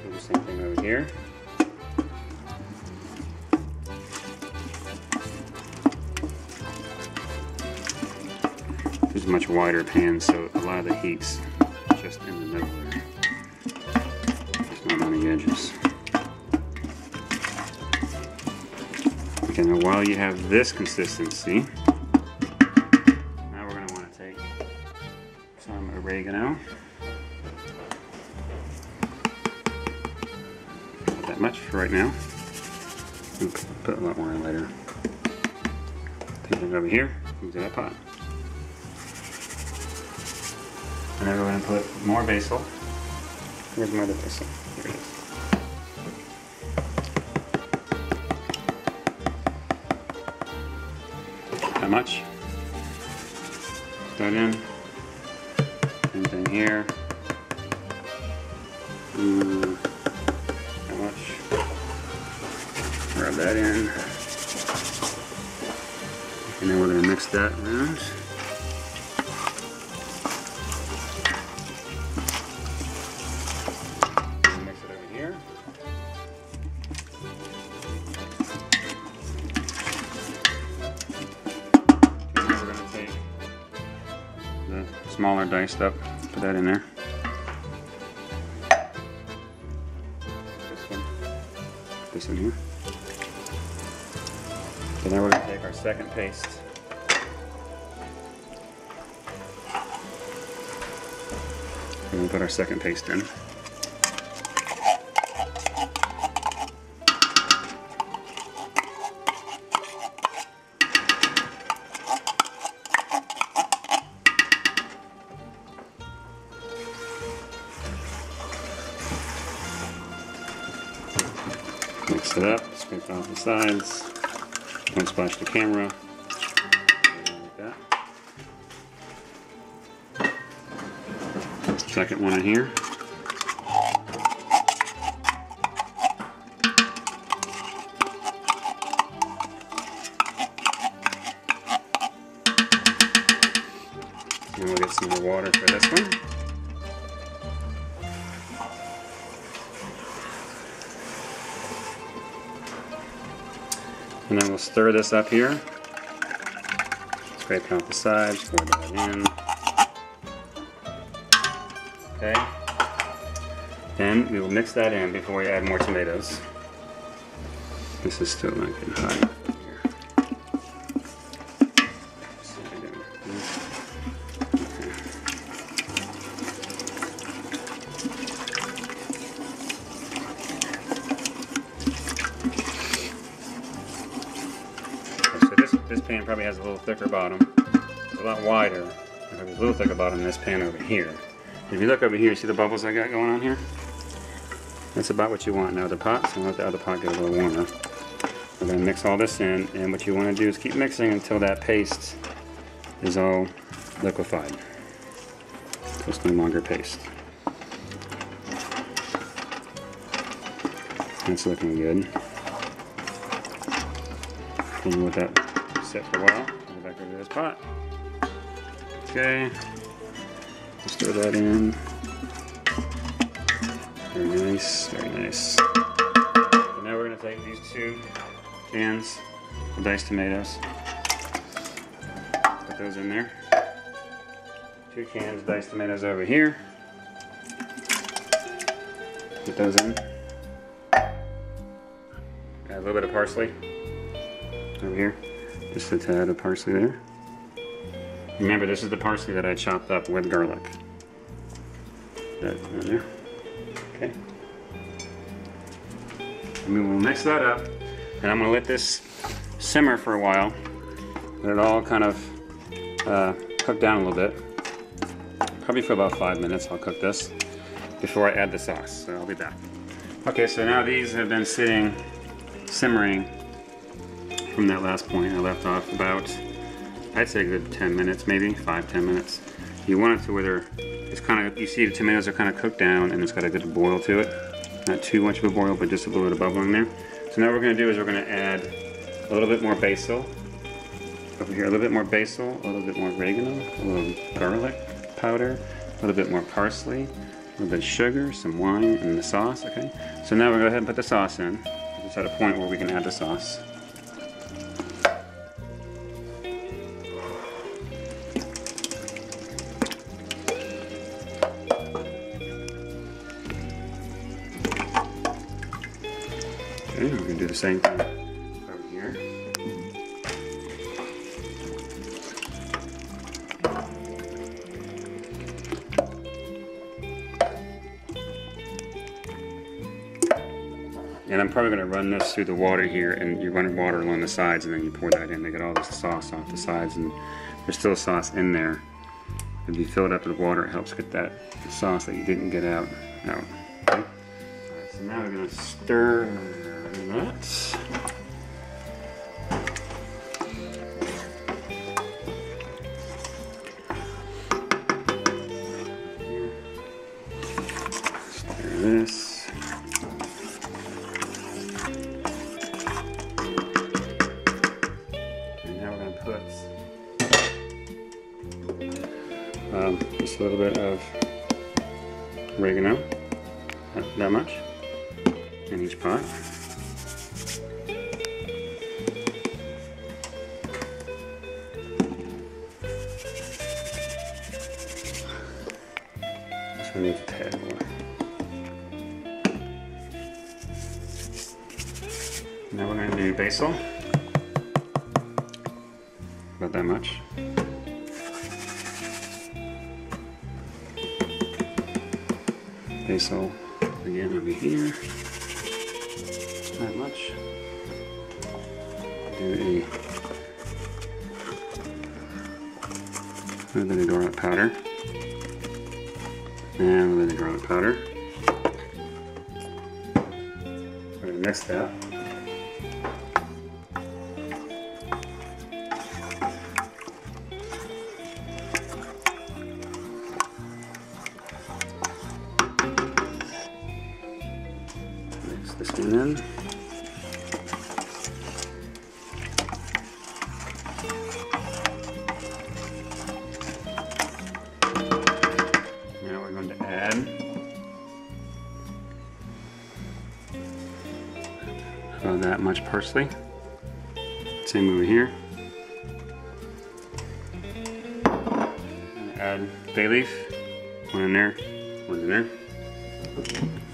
Do the same thing over here. There's a much wider pan, so a lot of the heat's just in the middle there. It's not on the edges. Okay, now while you have this consistency, now we're going to want to take some oregano. Not that much for right now. We'll put a lot more in later. Take it over here into that pot. And then we're going to put more basil. Where's my other basil? Here it is. How much? Put that in. Same thing here. How much? Rub that in. And then we're going to mix that around. Mix it over here. And now we're going to take the smaller diced up, put that in there. This one. Put this in here. So now we're going to take our second paste. We're going to put our second paste in. Mix it up, scrape off the sides. Don't splash the camera. Like that. Second one in here. And we'll get some more water for this one. And then we'll stir this up here. Scrape out the sides, pour that in. Okay. Then we will mix that in before we add more tomatoes. This is still not getting hot enough in here. This pan probably has a little thicker bottom. It's a lot wider. It has a little thicker bottom than this pan over here. If you look over here, see the bubbles I got going on here? That's about what you want in the other pot, so let the other pot get a little warmer. We're going to mix all this in, and what you want to do is keep mixing until that paste is all liquefied. So it's no longer paste. That's looking good. And we'll let that sit for a while. Go back over to this pot. Okay. Stir that in. Very nice, very nice. So now we're going to take these 2 cans of diced tomatoes. Put those in there. 2 cans of diced tomatoes over here. Put those in. Add a little bit of parsley over here. Just a tad of parsley there. Remember, this is the parsley that I chopped up with garlic. That in there. Okay. And we will mix that up, and I'm going to let this simmer for a while. Let it all kind of cook down a little bit. Probably for about 5 minutes I'll cook this before I add the sauce, so I'll be back. Okay, so now these have been sitting, simmering from that last point I left off about, I'd say a good 10 minutes, maybe 5-10 minutes. You want it to where it's kind of, you see the tomatoes are kind of cooked down and it's got a good boil to it. Not too much of a boil, but just a little bit of bubbling there. So now what we're going to do is we're going to add a little bit more basil. Over here, a little bit more basil, a little bit more oregano, a little garlic powder, a little bit more parsley, little bit of sugar, some wine, and the sauce, okay? So now we'll go ahead and put the sauce in. It's at a point where we can add the sauce. Okay, we're gonna do the same thing over here. And I'm probably going to run this through the water here, and you run water along the sides and then you pour that in to get all this sauce off the sides, and there's still sauce in there. If you fill it up with water, it helps get that sauce that you didn't get out. Okay? Alright, so now we're going to stir that. Stir this. Just a little bit of oregano, that much, in each pot. This one needs a tad more. Now we're going to do basil, about that much. Basil again over here, not much. Do a little bit of garlic powder, and a little bit of garlic powder. We're going to mix that. This one in. Now we're going to add about that much parsley. Same over here. And add bay leaf. One in there, one in there.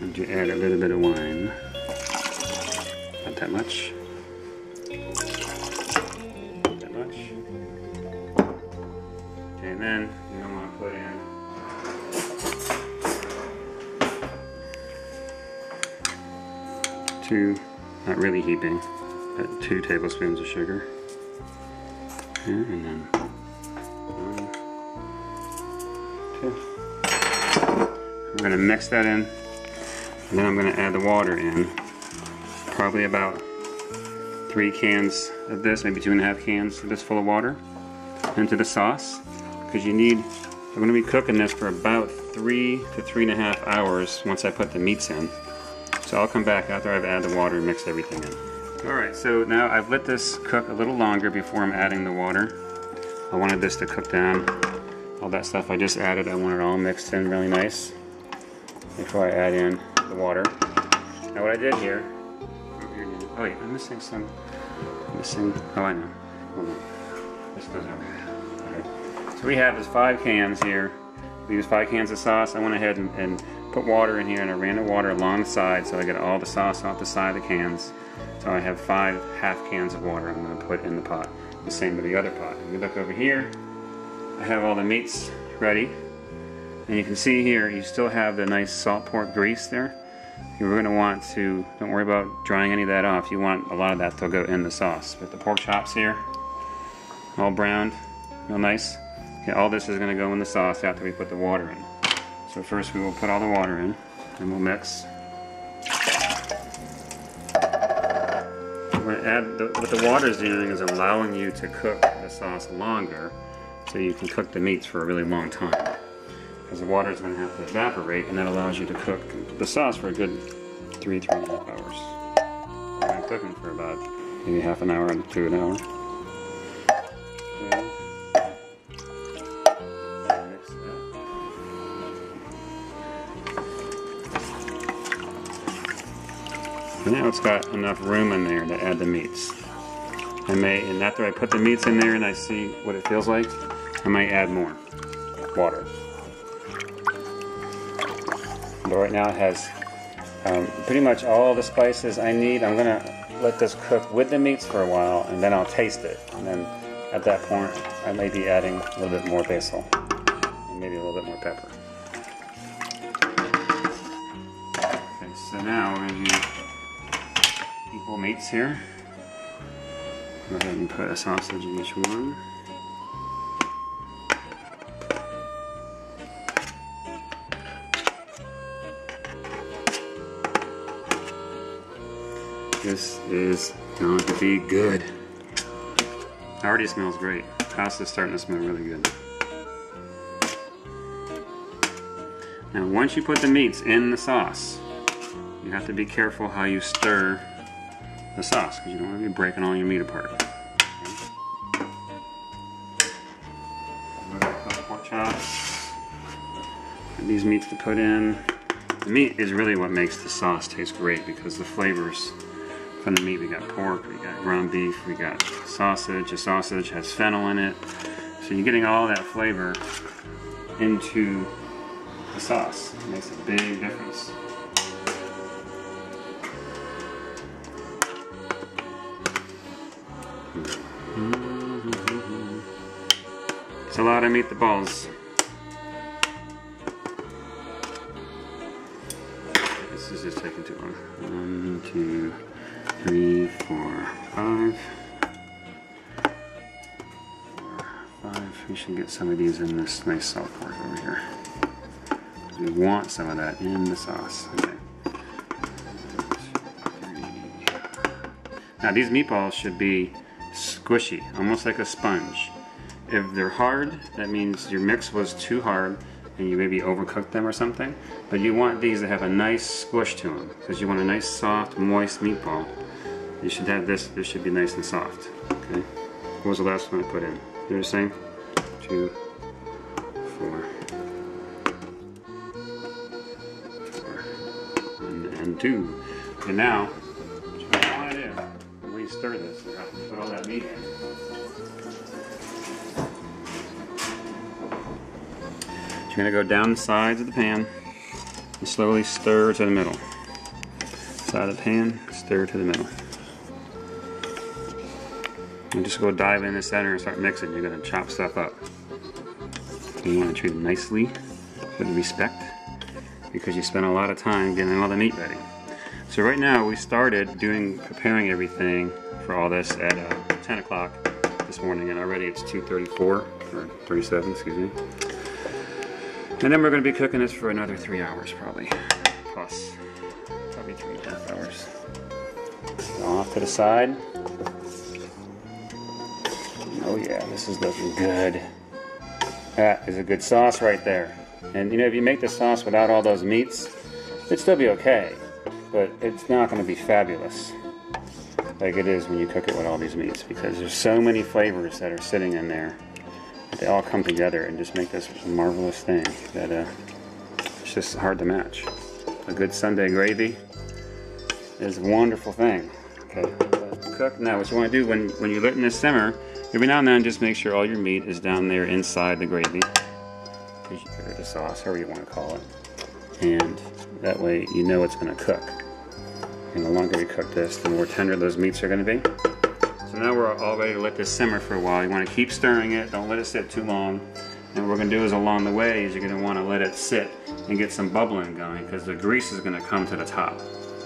And you add a little bit of wine. Not that much. Not that much. Okay, and then you're going to want to put in 2, not really heaping, but 2 tablespoons of sugar. Here, and then 1, 2. I'm going to mix that in, and then I'm going to add the water in. Probably about 3 cans of this, maybe 2.5 cans of this full of water into the sauce, because you need, I'm going to be cooking this for about 3 to 3.5 hours once I put the meats in. So I'll come back after I've added the water and mixed everything in. Alright, so now I've let this cook a little longer before I'm adding the water. I wanted this to cook down. All that stuff I just added, I want it all mixed in really nice before I add in the water. Now what I did here, oh wait, I'm missing some, oh I know, hold on, this goes over here. Okay. So we have this 5 cans here, we use 5 cans of sauce. I went ahead and put water in here, and I ran the water along the side so I get all the sauce off the side of the cans. So I have 5 half cans of water I'm going to put in the pot. The same with the other pot. If you look over here, I have all the meats ready. And you can see here, you still have the nice salt pork grease there. You're going to want to, don't worry about drying any of that off. You want a lot of that to go in the sauce. But the pork chops here, all browned, real nice. Okay, all this is going to go in the sauce after we put the water in. So first we will put all the water in, and we'll mix. We're going to add, what the water is doing is allowing you to cook the sauce longer, so you can cook the meats for a really long time. Because the water is going to have to evaporate, and that allows you to cook the sauce for a good 3.5 hours. We're going to cook them for about maybe half an hour to an hour. Okay. Mix that. And now it's got enough room in there to add the meats. And after I put the meats in there and I see what it feels like, I might add more water. But right now it has pretty much all the spices I need. I'm gonna let this cook with the meats for a while, and then I'll taste it. And then at that point, I may be adding a little bit more basil and maybe a little bit more pepper. Okay, so now we're gonna use equal meats here. Go ahead and put a sausage in each one. This is going to be good. It already smells great. Pasta's starting to smell really good. Now once you put the meats in the sauce, you have to be careful how you stir the sauce because you don't want to be breaking all your meat apart. Okay. I'm going to put pork chops. And these meats to put in. The meat is really what makes the sauce taste great because the flavors from the meat, we got pork, we got ground beef, we got sausage. The sausage has fennel in it. So you're getting all that flavor into the sauce. It makes a big difference. It's a lot of meatballs. This is just taking too long. 1, 2, 3, 4, 5. 4, 5. We should get some of these in this nice salt pork over here. We want some of that in the sauce. Okay. Now these meatballs should be squishy, almost like a sponge. If they're hard, that means your mix was too hard and you maybe overcooked them or something. But you want these to have a nice squish to them because you want a nice soft, moist meatball. You should have this should be nice and soft. Okay. What was the last one I put in? You the same? 2, 4, 1 and 2. And now, what I want to do, when we stir this, I have to put all that meat in. You're going to go down the sides of the pan and slowly stir to the middle. Side of the pan, stir to the middle. And just go dive in the center and start mixing. You're going to chop stuff up. You want to treat it nicely, with respect, because you spent a lot of time getting all the meat ready. So right now we started preparing everything for all this at 10 o'clock this morning, and already it's 2:34 or 37, excuse me. And then we're going to be cooking this for another 3 hours probably, plus probably 3.5 hours. Off to the side. Oh yeah, this is looking good. That is a good sauce right there. And you know, if you make the sauce without all those meats, it'd still be okay, but it's not going to be fabulous like it is when you cook it with all these meats, because there's so many flavors that are sitting in there. They all come together and just make this marvelous thing that it's just hard to match. A good Sunday gravy is a wonderful thing. Okay, cook. Now what you want to do when you're letting this simmer, every now and then just make sure all your meat is down there inside the gravy, or the sauce, however you want to call it. And that way you know it's going to cook. And the longer we cook this, the more tender those meats are going to be. So now we're all ready to let this simmer for a while. You want to keep stirring it, don't let it sit too long. And what we're going to do is along the way is you're going to want to let it sit and get some bubbling going, because the grease is going to come to the top.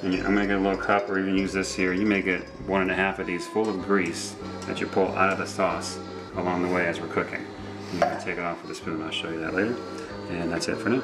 And I'm going to get a little cup, or even use this here. You may get 1.5 of these full of grease that you pull out of the sauce along the way as we're cooking. I'm going to take it off with a spoon. I'll show you that later. And that's it for now.